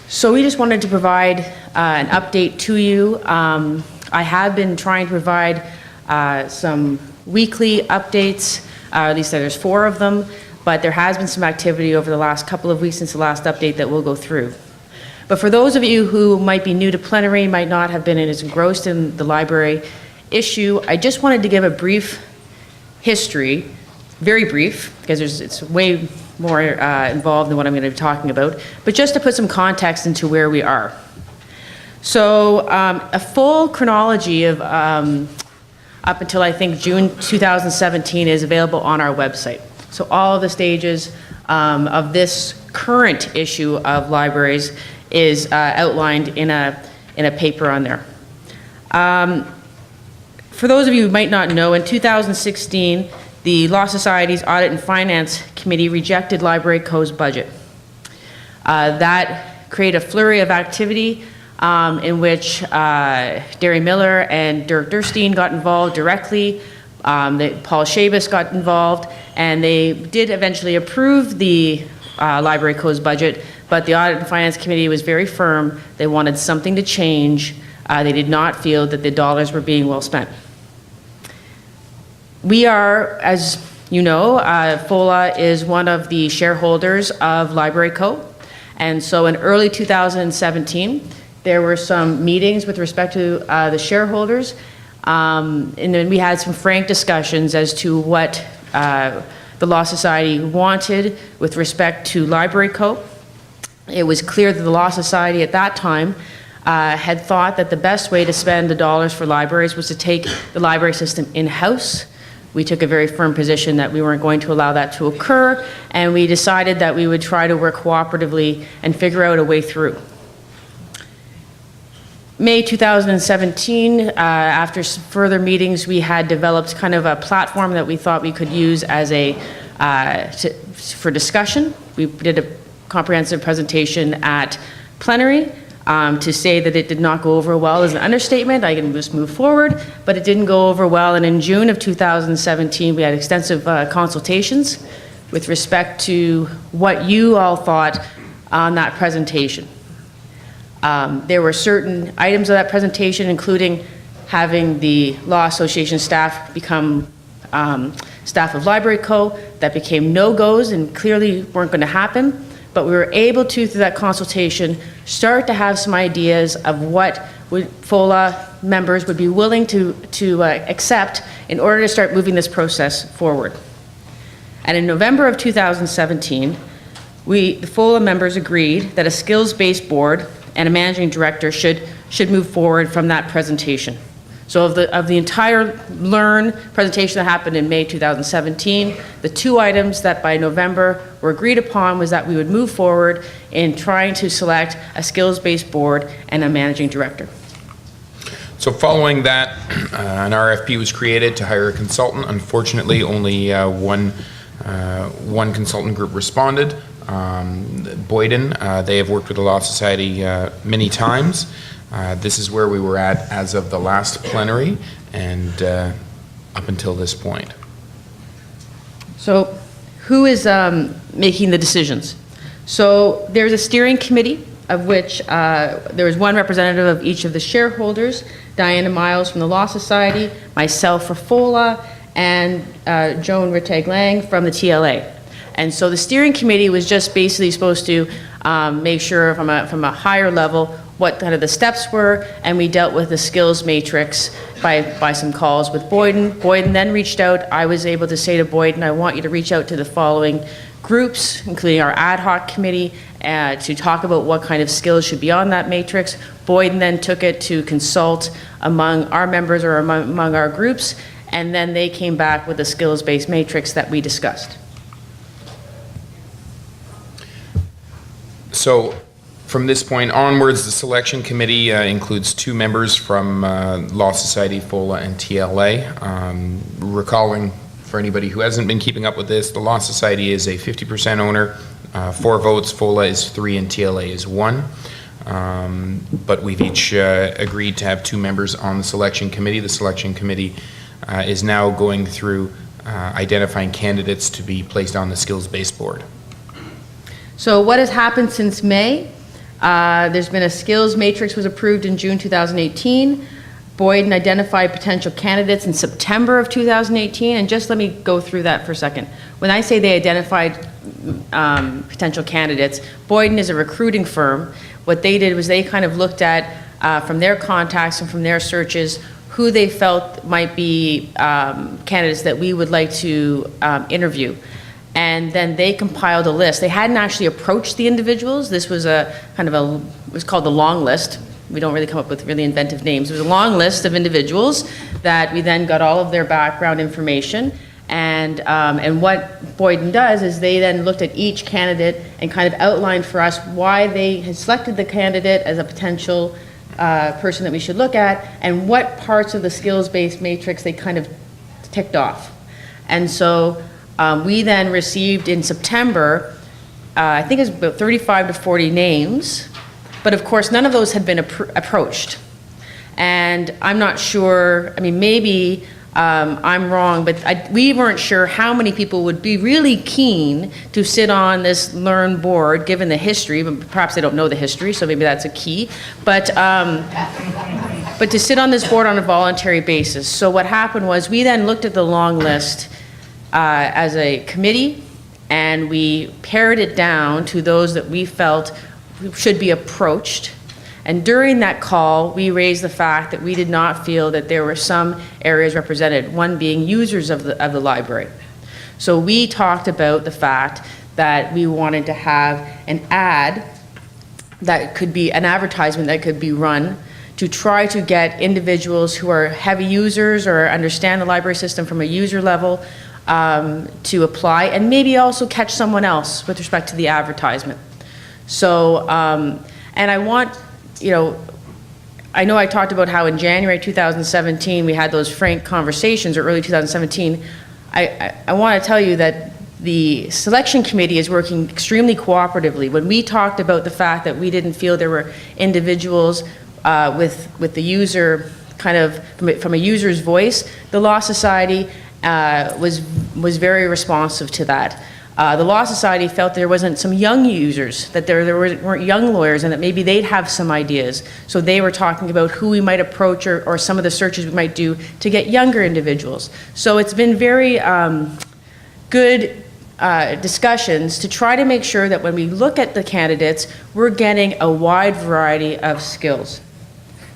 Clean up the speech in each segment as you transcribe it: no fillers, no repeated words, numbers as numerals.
So we just wanted to provide an update to you. I have been trying to provide some weekly updates, at least there's 4 of them, but there has been some activity over the last couple of weeks since the last update that we'll go through. But for those of you who might be new to Plenary, might not have been as engrossed in the library issue, I just wanted to give a brief history, very brief, because it's way more involved than what I'm going to be talking about, but just to put some context into where we are. So a full chronology of up until I think June 2017 is available on our website. So all of the stages of this current issue of libraries is outlined in a paper on there. For those of you who might not know, in 2016, the Law Society's Audit and Finance Committee rejected Library Co.'s budget. That created a flurry of activity in which Derry Miller and Dirk Durstein got involved directly. Paul Shabas got involved, and they did eventually approve the Library Co.'s budget, but the Audit and Finance Committee was very firm. They wanted something to change. They did not feel that the dollars were being well spent. We are, as you know, FOLA is one of the shareholders of Library Co. And so in early 2017, there were some meetings with respect to the shareholders, and then we had some frank discussions as to what the Law Society wanted with respect to Library Co. It was clear that the Law Society at that time had thought that the best way to spend the dollars for libraries was to take the library system in-house. We took a very firm position that we weren't going to allow that to occur, and we decided that we would try to work cooperatively and figure out a way through. May 2017, after further meetings, we had developed kind of a platform that we thought we could use as for discussion. We did a comprehensive presentation at Plenary. To say that it did not go over well is an understatement. I can just move forward, but it didn't go over well. And in June of 2017, we had extensive consultations with respect to what you all thought on that presentation. There were certain items of that presentation, including having the Law Association staff become staff of Library Co. that became no-goes and clearly weren't going to happen. But we were able to, through that consultation, start to have some ideas of what FOLA members would be willing to accept in order to start moving this process forward. And in November of 2017, the FOLA members agreed that a skills-based board and a managing director should move forward from that presentation. So of the entire LIRN presentation that happened in May 2017, the 2 items that by November were agreed upon was that we would move forward in trying to select a skills-based board and a managing director. So following that, an RFP was created to hire a consultant. Unfortunately, only one consultant group responded. Boyden, they have worked with the Law Society many times. This is where we were at as of the last plenary and up until this point. So who is making the decisions? So there's a steering committee of which there is one representative of each of the shareholders, Diana Miles from the Law Society, myself for FOLA, and Joan Rittag-Lang from the TLA. And so the steering committee was just basically supposed to make sure from a higher level what kind of the steps were, and we dealt with the skills matrix by some calls with Boyden. Boyden then reached out. I was able to say to Boyden, I want you to reach out to the following groups, including our ad hoc committee, to talk about what kind of skills should be on that matrix. Boyden then took it to consult among our members or among our groups, and then they came back with a skills-based matrix that we discussed. So from this point onwards, the selection committee includes 2 members from Law Society, FOLA, and TLA. Recalling, for anybody who hasn't been keeping up with this, the Law Society is a 50% owner, 4 votes, FOLA is 3, and TLA is 1. But we've each agreed to have 2 members on the selection committee. The selection committee is now going through identifying candidates to be placed on the skills-based board. So what has happened since May? There's been a skills matrix was approved in June 2018. Boyden identified potential candidates in September of 2018, and just let me go through that for a second. When I say they identified potential candidates, Boyden is a recruiting firm. What they did was they kind of looked at, from their contacts and from their searches, who they felt might be candidates that we would like to interview. And then they compiled a list. They hadn't actually approached the individuals. This was a kind of it was called the long list. We don't really come up with really inventive names. It was a long list of individuals that we then got all of their background information. And what Boyden does is they then looked at each candidate and kind of outlined for us why they had selected the candidate as a potential person that we should look at, and what parts of the skills-based matrix they kind of ticked off. And so we then received in September, I think it was about 35 to 40 names, but of course none of those had been approached. And I'm not sure, I mean, maybe I'm wrong, but we weren't sure how many people would be really keen to sit on this LIRN board, given the history, but perhaps they don't know the history, so maybe that's a key. But to sit on this board on a voluntary basis. So what happened was we then looked at the long list as a committee, and we pared it down to those that we felt should be approached. And during that call, we raised the fact that we did not feel that there were some areas represented, one being users of the library. So we talked about the fact that we wanted to have an ad that could be an advertisement that could be run to try to get individuals who are heavy users or understand the library system from a user level to apply, and maybe also catch someone else with respect to the advertisement. So, and I want, you know I talked about how in January 2017 we had those frank conversations, or early 2017. I want to tell you that the selection committee is working extremely cooperatively. When we talked about the fact that we didn't feel there were individuals with the user kind of from a user's voice, the Law Society was very responsive to that. The Law Society felt there wasn't some young users, that there weren't young lawyers, and that maybe they'd have some ideas. So they were talking about who we might approach, or some of the searches we might do to get younger individuals. So it's been very good discussions to try to make sure that when we look at the candidates, we're getting a wide variety of skills.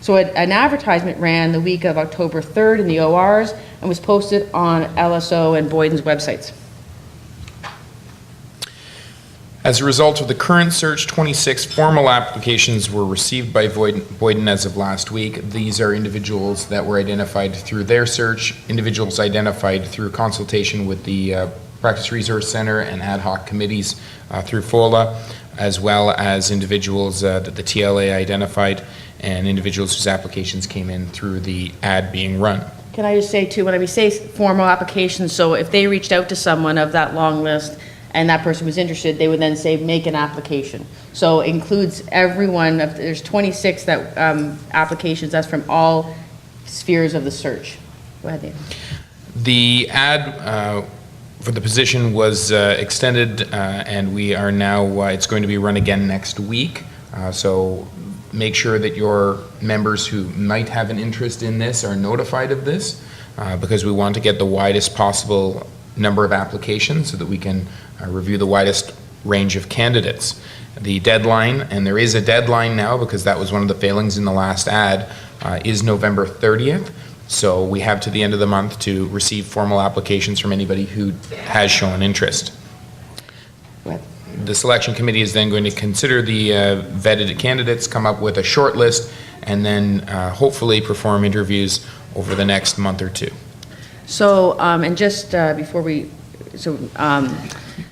So an advertisement ran the week of October 3rd in the ORs and was posted on LSO and Boyden's websites. As a result of the current search, 26 formal applications were received by Boyden as of last week. These are individuals that were identified through their search, individuals identified through consultation with the Practice Resource Center and ad hoc committees through FOLA, as well as individuals that the TLA identified, and individuals whose applications came in through the ad being run. Can I just say too, when we say formal applications, so if they reached out to someone of that long list and that person was interested, they would then say, make an application. So it includes everyone, there's 26 that applications, that's from all spheres of the search. Go ahead, Dave. The ad for the position was extended, and we are now, it's going to be run again next week. So make sure that your members who might have an interest in this are notified of this, because we want to get the widest possible number of applications so that we can review the widest range of candidates. The deadline, and there is a deadline now because that was one of the failings in the last ad, is November 30th. So we have to the end of the month to receive formal applications from anybody who has shown interest. The selection committee is then going to consider the vetted candidates, come up with a short list, and then hopefully perform interviews over the next month or two. So, and just before we,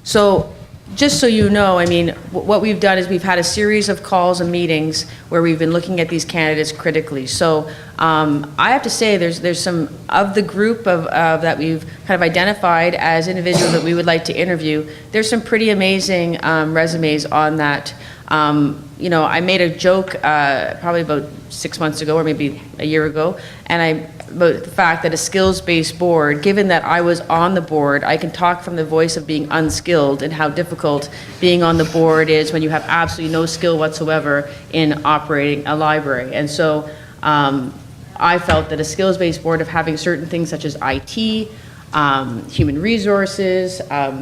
so just so you know, I mean, what we've done is we've had a series of calls and meetings where we've been looking at these candidates critically. So I have to say there's some of the group of that we've kind of identified as individuals that we would like to interview. There's some pretty amazing resumes on that You know, I made a joke probably about 6 months ago or maybe a year ago, about the fact that a skills-based board, given that I was on the board, I can talk from the voice of being unskilled and how difficult being on the board is when you have absolutely no skill whatsoever in operating a library. And so I felt that a skills-based board of having certain things such as IT, human resources,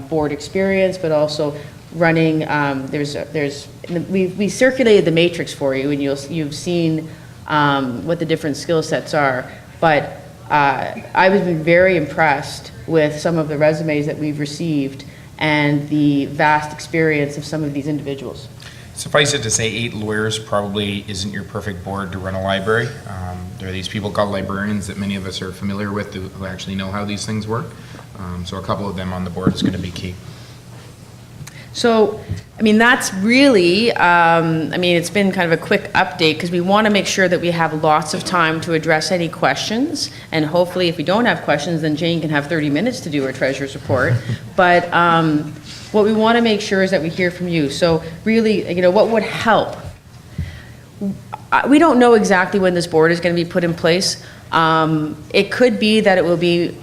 board experience, but also running, we circulated the matrix for you, and you've seen what the different skill sets are. But I've been very impressed with some of the resumes that we've received and the vast experience of some of these individuals. Suffice it to say, 8 lawyers probably isn't your perfect board to run a library. There are these people called librarians that many of us are familiar with who actually know how these things work. So a couple of them on the board is going to be key. So, I mean, that's really, it's been kind of a quick update because we want to make sure that we have lots of time to address any questions. And hopefully, if we don't have questions, then Jane can have 30 minutes to do her treasurer's report. But what we want to make sure is that we hear from you. So really, you know, what would help? We don't know exactly when this board is going to be put in place. It could be that it will be,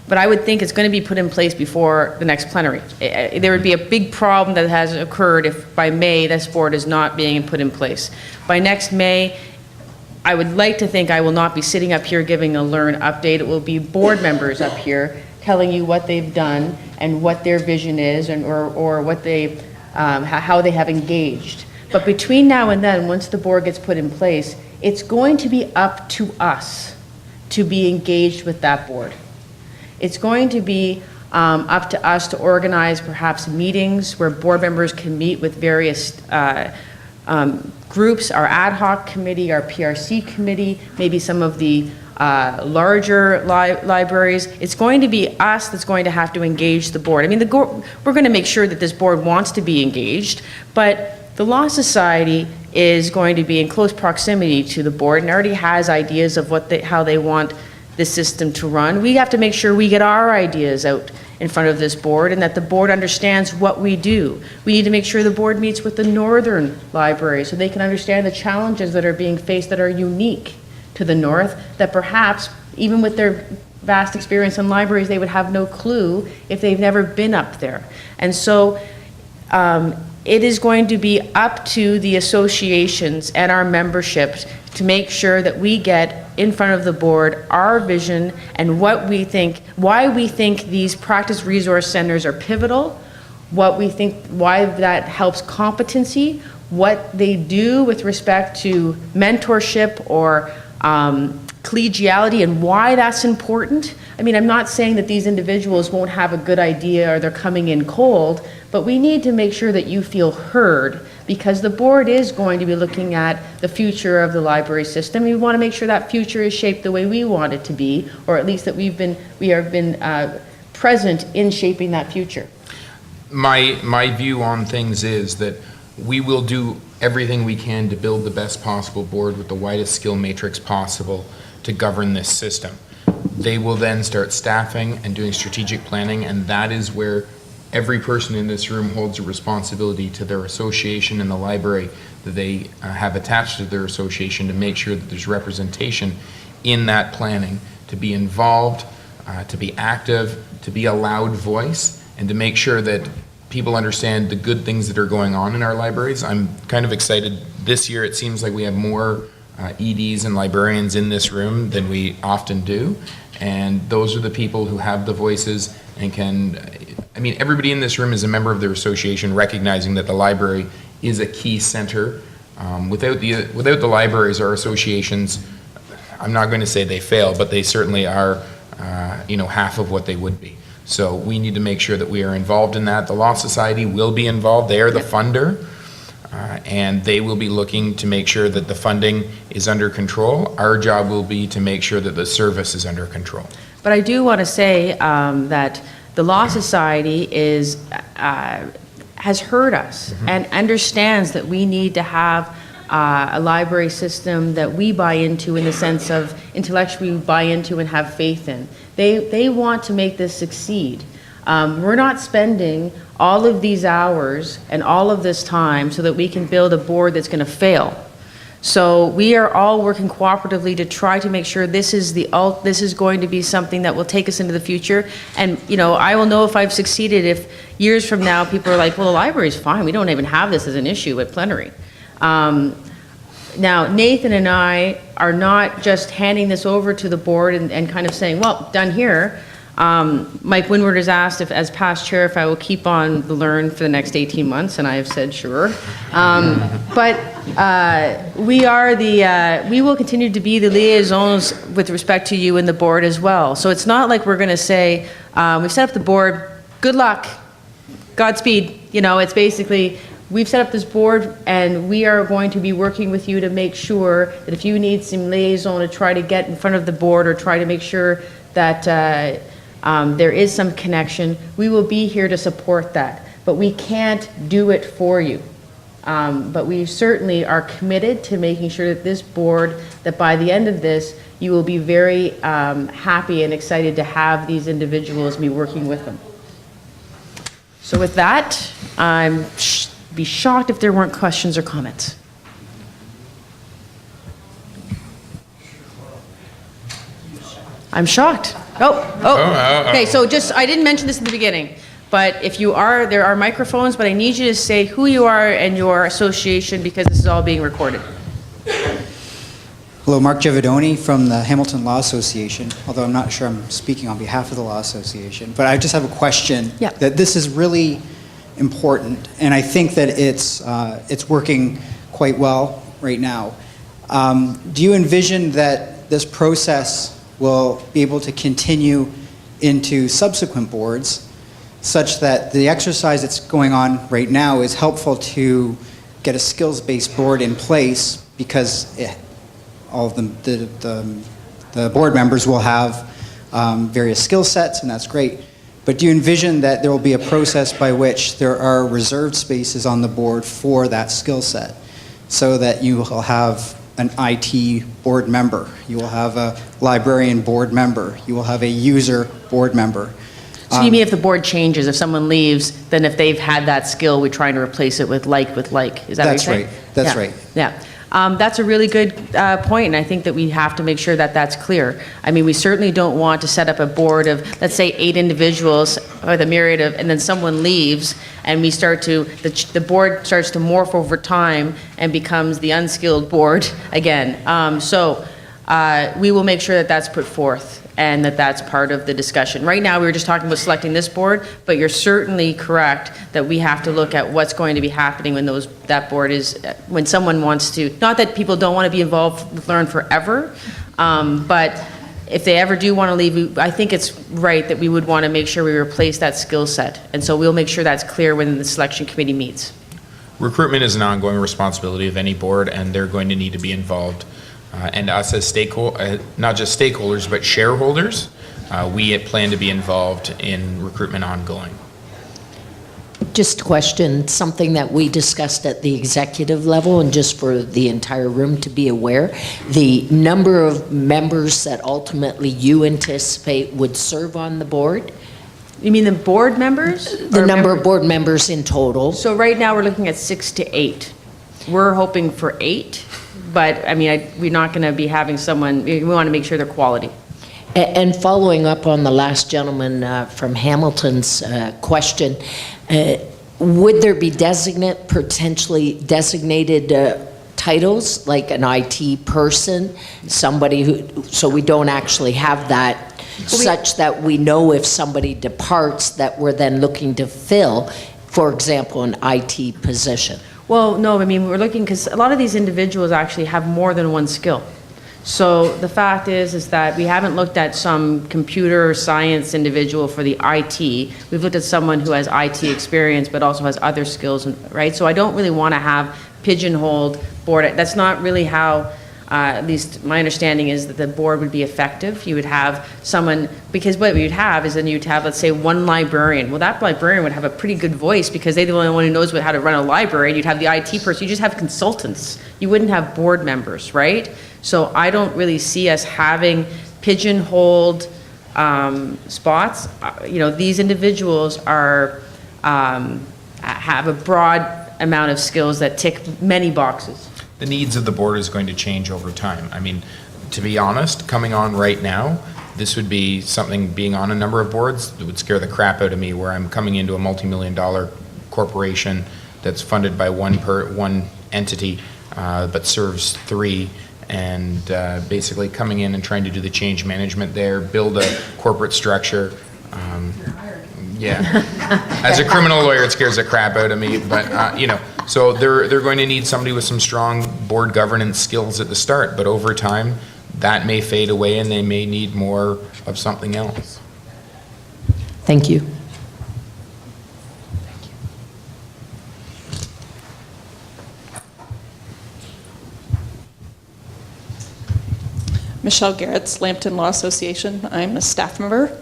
but I would think it's going to be put in place before the next plenary. There would be a big problem that has occurred if by May this board is not being put in place. By next May, I would like to think I will not be sitting up here giving a LIRN update. It will be board members up here telling you what they've done and what their vision is, and or what they how they have engaged. But between now and then, once the board gets put in place, it's going to be up to us to be engaged with that board. It's going to be up to us to organize perhaps meetings where board members can meet with various groups, our ad hoc committee, our PRC committee, maybe some of the larger libraries. It's going to be us that's going to have to engage the board. I mean, we're going to make sure that this board wants to be engaged, but the Law Society is going to be in close proximity to the board and already has ideas of how they want the system to run. We have to make sure we get our ideas out in front of this board and that the board understands what we do. We need to make sure the board meets with the northern libraries so they can understand the challenges that are being faced that are unique to the north, that perhaps even with their vast experience in libraries, they would have no clue if they've never been up there. And so it is going to be up to the associations and our memberships to make sure that we get in front of the board our vision and what we think, why we think these practice resource centers are pivotal, what we think, why that helps competency, what they do with respect to mentorship or collegiality and why that's important. I mean, I'm not saying that these individuals won't have a good idea or they're coming in cold, but we need to make sure that you feel heard because the board is going to be looking at the future of the library system. We want to make sure that future is shaped the way we want it to be, or at least that we have been present in shaping that future. My view on things is that we will do everything we can to build the best possible board with the widest skill matrix possible to govern this system. They will then start staffing and doing strategic planning, and that is where every person in this room holds a responsibility to their association and the library that they have attached to their association to make sure that there's representation in that planning, to be involved, to be active, to be a loud voice, and to make sure that people understand the good things that are going on in our libraries. I'm kind of excited. This year it seems like we have more EDs and librarians in this room than we often do, and those are the people who have the voices and can, I mean, everybody in this room is a member of their association, recognizing that the library is a key center. Without the libraries, our associations, I'm not going to say they fail, but they certainly are, half of what they would be. So we need to make sure that we are involved in that. The Law Society will be involved. They are the funder, and they will be looking to make sure that the funding is under control. Our job will be to make sure that the service is under control. But I do want to say that the Law Society has heard us and understands that we need to have a library system that we buy into in the sense of intellectually buy into and have faith in. They want to make this succeed. We're not spending all of these hours and all of this time so that we can build a board that's going to fail. So we are all working cooperatively to try to make sure this is going to be something that will take us into the future. And, you know, I will know if I've succeeded if years from now people are like, well, the library's fine. We don't even have this as an issue at Plenary. Now, Nathan and I are not just handing this over to the board and kind of saying, well, done here. Mike Winward has asked if, as past chair, if I will keep on the LIRN for the next 18 months, and I have said sure. We will continue to be the liaisons with respect to you and the board as well. So it's not like we're going to say, we've set up the board, good luck, Godspeed. You know, it's basically, we've set up this board and we are going to be working with you to make sure that if you need some liaison to try to get in front of the board or try to make sure that there is some connection, we will be here to support that. But we can't do it for you. But we certainly are committed to making sure that this board, that by the end of this, you will be very happy and excited to have these individuals be working with them. So with that, be shocked if there weren't questions or comments. I'm shocked. Okay, so just, I didn't mention this in the beginning, but if you are, there are microphones, but I need you to say who you are and your association because this is all being recorded. Hello, Mark Giavidoni from the Hamilton Law Association, although I'm not sure I'm speaking on behalf of the Law Association, but I just have a question. Yeah. That this is really important, and I think that it's working quite well right now. Do you envision that this process will be able to continue into subsequent boards such that the exercise that's going on right now is helpful to get a skills-based board in place because all of the board members will have various skill sets, and that's great. But do you envision that there will be a process by which there are reserved spaces on the board for that skill set so that you will have an IT board member, you will have a librarian board member, you will have a user board member? So you mean if the board changes, if someone leaves, then if they've had that skill, we're trying to replace it with like? Is that what you're saying? That's right. Yeah. That's a really good point, and I think that we have to make sure that that's clear. I mean, we certainly don't want to set up a board of, let's say, 8 individuals or the myriad of, and then someone leaves, and we start to, the board starts to morph over time and becomes the unskilled board again. We will make sure that that's put forth and that that's part of the discussion. Right now, we were just talking about selecting this board, but you're certainly correct that we have to look at what's going to be happening when that board is, when someone wants to, not that people don't want to be involved with LIRN forever, but if they ever do want to leave, I think it's right that we would want to make sure we replace that skill set. And so we'll make sure that's clear when the selection committee meets. Recruitment is an ongoing responsibility of any board, and they're going to need to be involved. And us as not just stakeholders, but shareholders, we plan to be involved in recruitment ongoing. Just a question, something that we discussed at the executive level, and just for the entire room to be aware, the number of members that ultimately you anticipate would serve on the board? You mean the board members? The number of board members in total. So right now, we're looking at 6 to 8. We're hoping for 8. But, I mean, we're not going to be having someone, we want to make sure they're quality. And following up on the last gentleman from Hamilton's question, would there be potentially designated titles, like an IT person, somebody who, so we don't actually have that, such that we know if somebody departs that we're then looking to fill, for example, an IT position? Well, no, I mean, we're looking, because a lot of these individuals actually have more than one skill. So the fact is that we haven't looked at some computer science individual for the IT. We've looked at someone who has IT experience, but also has other skills, right? So I don't really want to have pigeonholed board. That's not really how, at least my understanding is that the board would be effective. You would have someone, because what you'd have is then you'd have, let's say, one librarian. Well, that librarian would have a pretty good voice because they're the only one who knows how to run a library. You'd have the IT person. You just have consultants. You wouldn't have board members, right? So I don't really see us having pigeonholed spots, these individuals have a broad amount of skills that tick many boxes. The needs of the board is going to change over time. I mean, to be honest, coming on right now, this would be something, being on a number of boards, that would scare the crap out of me, where I'm coming into a multi-million-dollar corporation that's funded by one entity, but serves three, and basically coming in and trying to do the change management there, build a corporate structure. Yeah. As a criminal lawyer, it scares the crap out of me, but, so they're going to need somebody with some strong board governance skills at the start, but over time, that may fade away and they may need more of something else. Thank you. Michelle Garrett's Lambton Law Association. I'm a staff member.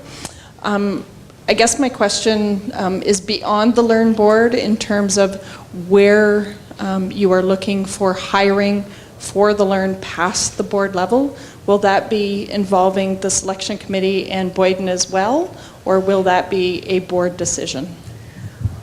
I guess my question is beyond the LIRN board in terms of where you are looking for hiring for the LIRN past the board level. Will that be involving the selection committee and Boyden as well, or will that be a board decision?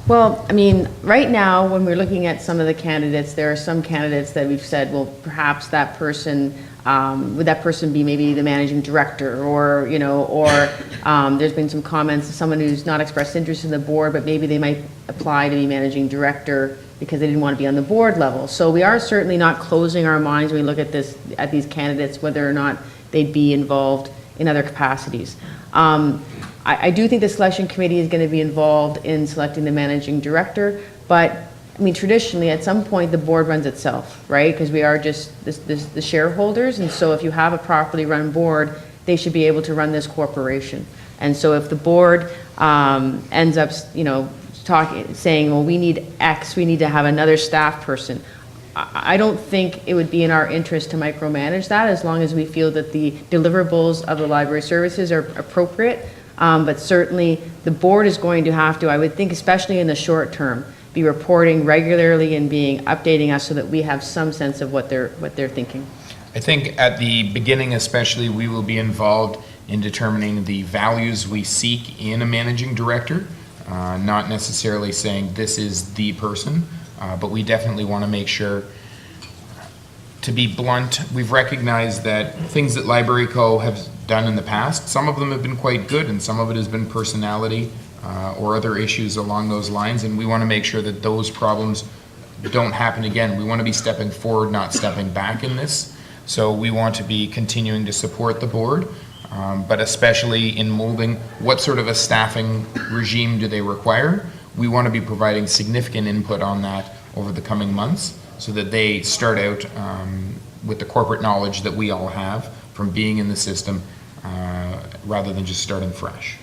Well, I mean, right now, when we're looking at some of the candidates, there are some candidates that we've said, well, perhaps that person, would that person be maybe the managing director, or, there's been some comments of someone who's not expressed interest in the board, but maybe they might apply to be managing director because they didn't want to be on the board level. So we are certainly not closing our minds when we look at these candidates, whether or not they'd be involved in other capacities. I do think the selection committee is going to be involved in selecting the managing director, but I mean, traditionally, at some point, the board runs itself, right? Because we are just the shareholders, and so if you have a properly run board, they should be able to run this corporation. And so if the board ends up, saying, well, we need X, we need to have another staff person, I don't think it would be in our interest to micromanage that, as long as we feel that the deliverables of the library services are appropriate. But certainly, the board is going to have to, I would think, especially in the short term, be reporting regularly and updating us so that we have some sense of what they're thinking. I think at the beginning especially, we will be involved in determining the values we seek in a managing director, not necessarily saying this is the person, but we definitely want to make sure, to be blunt, we've recognized that things that Library Co. have done in the past, some of them have been quite good and some of it has been personality or other issues along those lines, and we want to make sure that those problems don't happen again. We want to be stepping forward, not stepping back in this. So we want to be continuing to support the board, but especially in molding what sort of a staffing regime do they require. We want to be providing significant input on that over the coming months so that they start out with the corporate knowledge that we all have from being in the system rather than just starting fresh.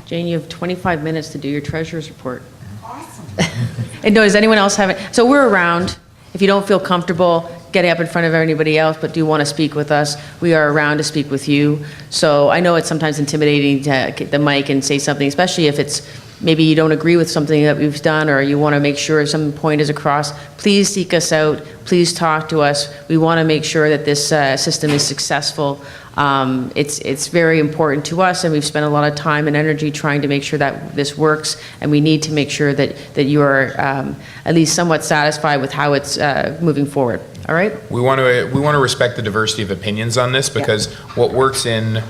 Jane, you have 25 minutes to do your treasurer's report. Awesome. And does anyone else have it? So we're around. If you don't feel comfortable getting up in front of anybody else, but do want to speak with us, we are around to speak with you. So I know it's sometimes intimidating to get the mic and say something, especially if it's maybe you don't agree with something that we've done or you want to make sure some point is across. Please seek us out. Please talk to us. We want to make sure that this system is successful. It's very important to us, and we've spent a lot of time and energy trying to make sure that this works, and we need to make sure that you are at least somewhat satisfied with how it's moving forward. All right? We want to respect the diversity of opinions on this, because what works in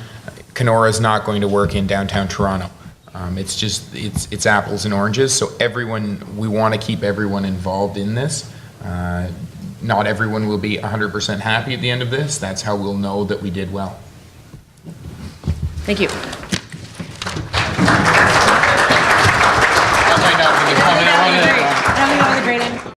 Kenora is not going to work in downtown Toronto. It's apples and oranges. So we want to keep everyone involved in this. Not everyone will be 100% happy at the end of this. That's how we'll know that we did well. Thank you.